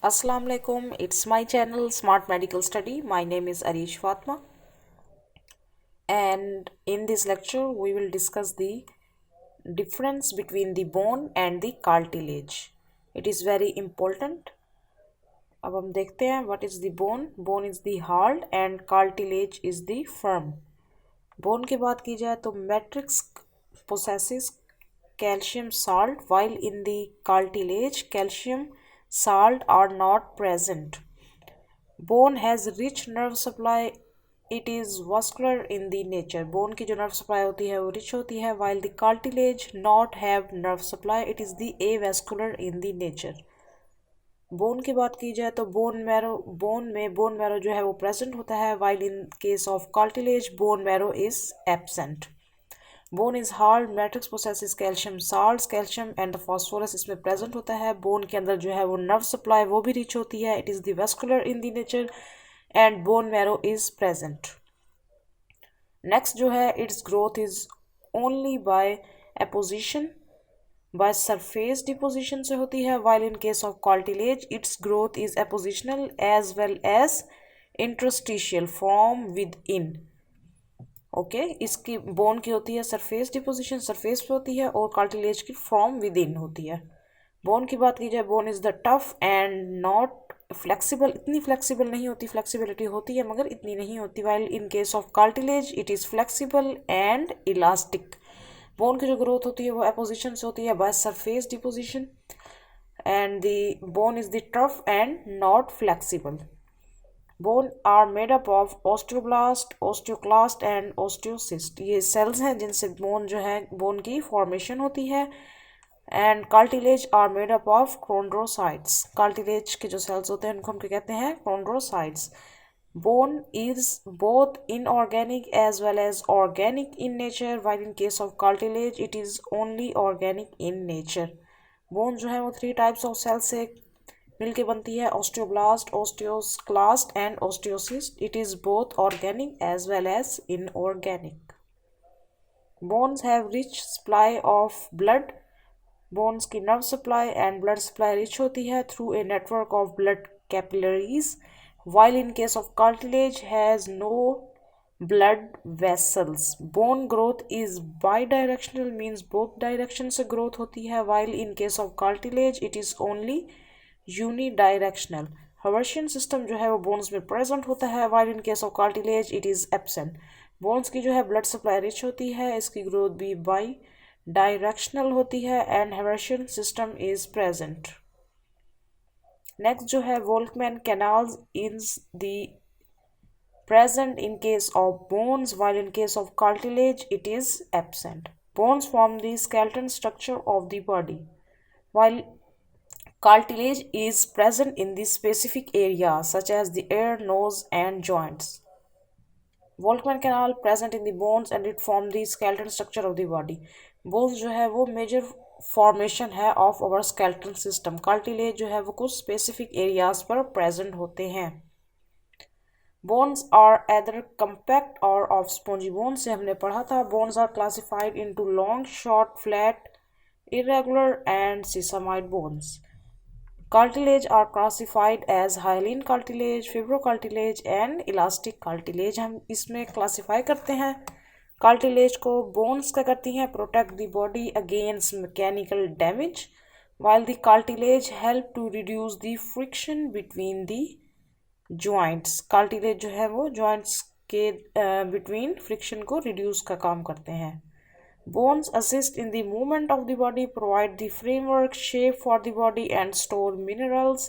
Assalamu alaikum. It's my channel Smart Medical Study. My name is Areej Fatima, and in this lecture we will discuss the difference between the bone and the cartilage. It is very important. अब हम देखते हैं what is the bone. Bone is the hard and cartilage is the firm. Bone की बात की जाए तो matrix possesses calcium salt, while in the cartilage calcium salt are not present. Bone has rich nerve supply. It is vascular in the nature. Bone की जो nerve supply होती है वो rich होती है, while the cartilage not have nerve supply. It is the avascular in the nature. Bone की बात की जाए तो bone marrow जो है वो present होता है, while in case of cartilage bone marrow is absent. Bone is hard. Matrix possesses calcium salts. Calcium and phosphorus इसमें प्रेजेंट होता है. बोन के अंदर जो है वो नर्व सप्लाई वो भी रिच होती है. It is the vascular in the nature and bone marrow is present. Next जो है its growth is only by apposition, by surface deposition से होती है, while in case of cartilage its growth is appositional as well as interstitial from within. Okay इसकी bone की होती है surface deposition, surface पे होती है, और कार्टिलेज की फ्रॉम विद इन होती है. बोन की बात की जाए bone is the tough and not flexible. इतनी फ्लेक्सिबल नहीं होती, फ्लेक्सिबिलिटी होती है मगर इतनी नहीं होती. While in case of cartilage it is flexible and elastic. Bone की जो ग्रोथ होती है वो एपोजिशन से होती है by surface deposition, and the bone is the tough and not flexible. Bone are made up of osteoblast, osteoclast and osteocyst. ये cells हैं जिनसे बोन जो है बोन की फॉर्मेशन होती है. And cartilage are made up of chondrocytes. Cartilage के जो सेल्स होते हैं उनको हम क्या कहते हैं? chondrocytes. Bone is both inorganic as well as organic in nature, while in case of cartilage it is only organic in nature. Bone जो है वो 3 टाइप्स ऑफ सेल्स से मिलके बनती है: osteoblast, osteoclast and osteocyst. It is both organic as well as inorganic. Bones have rich supply of blood. Bones की nerve supply and blood supply rich होती है through a network of blood capillaries, while in case of cartilage has no blood vessels. Bone growth is bidirectional, means both direction से growth होती है, while in case of cartilage it is only unidirectional. Haversian system जो है वो bones में present होता है, while in case of cartilage it is absent. Bones की जो है ब्लड सप्लाई रिच होती है, इसकी ग्रोथ भी बाई डायरेक्शनल होती है, and Haversian system is present. Next जो है Volkmann canals is the present in case of bones, while in case of cartilage it is absent. Bones form the skeleton structure of the body, while cartilage is present in the specific areas such as the ear, nose and joints. Volkmann canal present in the bones and it form the skeleton structure of the body. Bones जो है वो major formation है of our skeletal system. Cartilage जो है वो कुछ specific areas पर present होते हैं. Bones are either compact or of spongy. Bones से हमने पढ़ा था. Bones are classified into long, short, flat, irregular and sesamoid bones. Cartilage are classified as hyaline cartilage, fibrocartilage and elastic cartilage. हम इसमें classify करते हैं. Cartilage को bones क्या करती हैं? Protect the body against mechanical damage, while the cartilage help to reduce the friction between the joints. Cartilage जो है वो joints के between friction को reduce का काम करते हैं. Bones assist in the movement of the body, provide the framework, shape for the body, and store minerals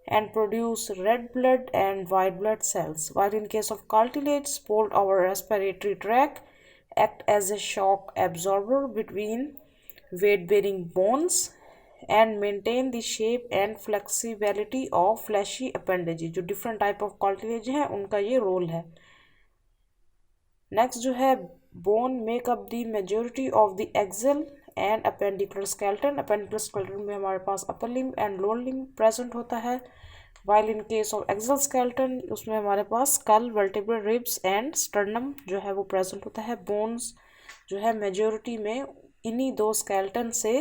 and produce red blood and white blood cells. While in case of cartilage, support our respiratory tract, act as a shock absorber between weight-bearing bones, and maintain the shape and flexibility of fleshy appendages. जो different type of cartilage है उनका ये role है. Next जो है bone make up the majority of the axial and appendicular skeleton. Appendicular skeleton में हमारे पास upper limb and lower limb present होता है, while in case of axial skeleton उसमें हमारे पास skull, vertebrae, ribs and sternum जो है वो present होता है. Bones जो है majority में इन्हीं दो skeleton से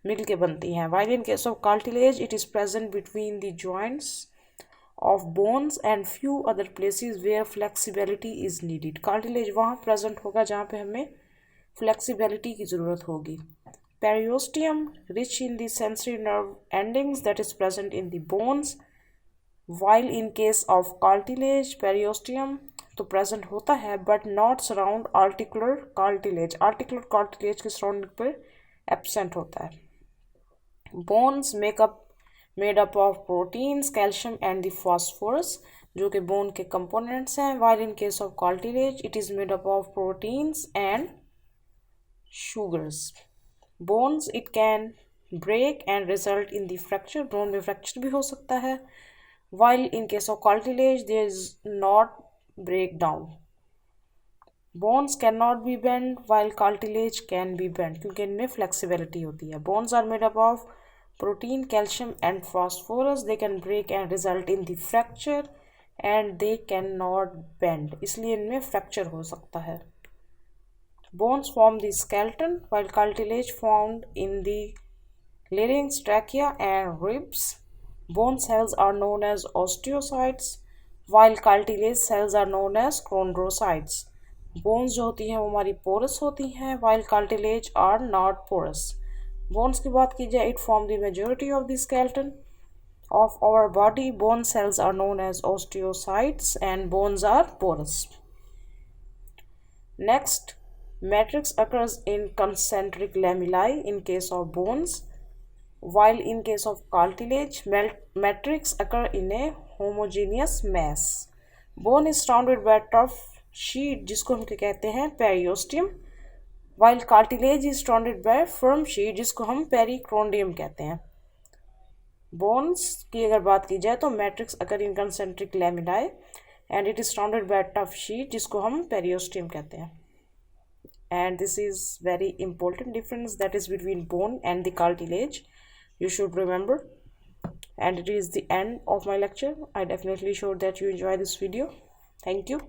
मिल के बनती हैं. While in case of cartilage, it is present between the joints of bones and few other places where flexibility is needed. Cartilage वहाँ present होगा जहाँ पे हमें flexibility की ज़रूरत होगी. Periosteum, rich in the sensory nerve endings that is present in the bones. While in case of cartilage, periosteum तो present होता है but not surround articular cartilage. Articular cartilage के surrounding पे absent होता है. Bones made up of proteins, calcium and the phosphorus जो कि bone के components हैं. While in case of cartilage, it is made up of proteins and sugars. Bones, it can break and result in the fracture. Bone में fracture भी हो सकता है. While in case of cartilage, there is not breakdown. Bones cannot be bent while cartilage can be bent क्योंकि इनमें flexibility होती है. Bones are made up of protein, calcium and phosphorus. They can break and result in the fracture and they cannot bend. इसलिए इनमें fracture हो सकता है. Bones form the skeleton while cartilage found in the larynx, trachea and ribs. Bone cells are known as osteocytes while cartilage cells are known as chondrocytes. Bones जो होती हैं वो हमारी porous होती हैं while cartilage are not porous. Bones की बात की जाए, it form the majority of the skeleton of our body. Bone cells are known as osteocytes and bones are porous. Next, matrix occurs in concentric lamellae in case of bones. While in case of cartilage, matrix occur in a homogeneous mass. Bone is surrounded by a tough sheet जिसको हम क्या कहते हैं periosteum, while cartilage is surrounded by a firm sheet जिसको हम perichondrium कहते हैं. Bones की अगर बात की जाए तो matrix occur in concentric lamellae and it is surrounded by a tough sheet जिसको हम periosteum कहते हैं. And this is very important difference that is between bone and the cartilage. You should remember. And it is the end of my lecture. I definitely sure that you enjoy this video. Thank you.